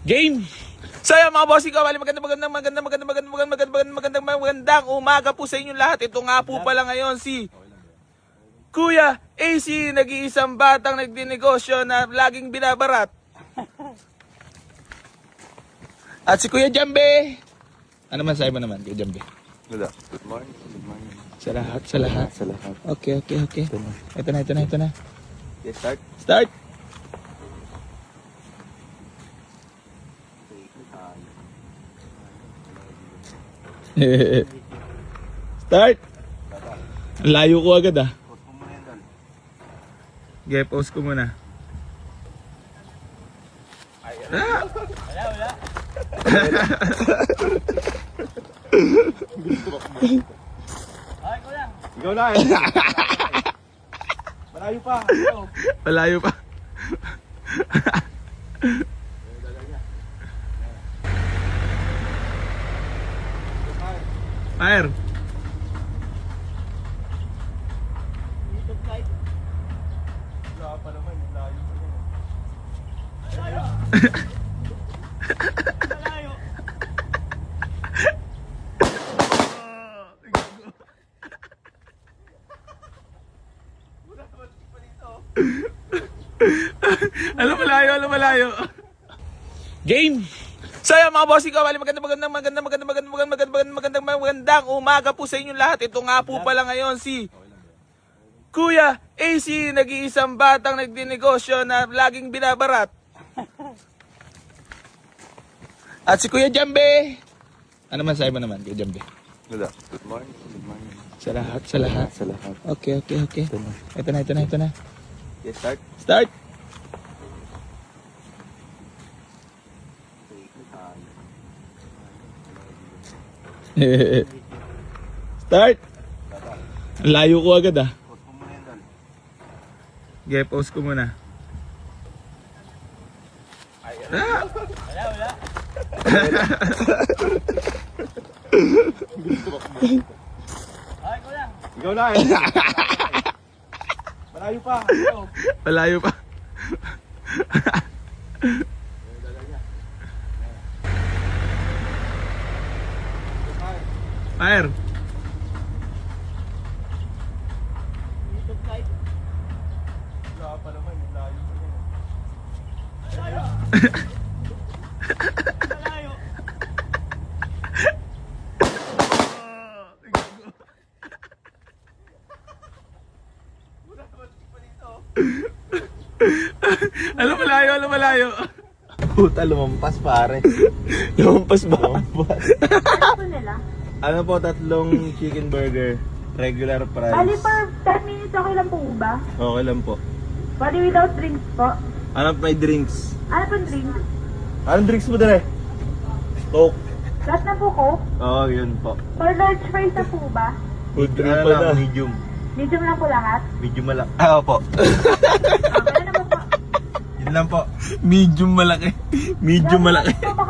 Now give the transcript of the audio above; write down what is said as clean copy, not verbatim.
Game! So yan mga bossing ko, magandang umaga po sa inyo lahat. Ito nga po pala ngayon si Kuya AC, nag-iisang batang nagdinegosyo na laging binabarat. At si Kuya Jambe. Ano man sa'yo mo naman, Kuya Jambe? Wala. Good morning. Good morning. Sa lahat. Sa lahat. Okay. Ito na. Yes, start. Start! Start! Layo ko agad ah. Post mo muna yan doon. Okay, pause ko muna. Wala. Ikaw na eh. Malayo pa. Ikaw. Malayo pa. Fire! Wala pa naman. Malayo pa yan. Malayo. Alam malayo. Game! So yan mga bossing ko, magandang umaga po sa inyo lahat. Ito nga po pala ngayon si Kuya AC, nag-iisang batang nagdinegosyo na laging binabarat. At si Kuya Jambe. Ano man sa'yo mo naman, Kuya Jambe? Wala. Good morning. Good morning. Sa lahat. Sa lahat. Okay. Ito na. Yes, start. Start! Start! Layo ko agad ah. Post mo muna yan doon. Okay, pause ko muna. Wala. Ikaw na eh. Malayo pa. Ikaw. Malayo pa. Fire! Wala pa naman. Malayo pa yan. Malayo. Alam malayo. Puta, lumampas pare. Lumampas ba? Lumampas. Ano nila? Ano po, tatlong chicken burger. Regular price. Bali per 10 minutes okay lang po ba? Okay lang po. Bali without drinks po. Ano may drinks? Ano po drinks? Anong drinks mo dire? Coke. Lahat na po Coke. Oo, yun po. For large fries na po ba? Ano lang, medium. Medium lang po lahat. Medium malak. Opo. Okay na po po. Yun lang po. Medium malaki. Baka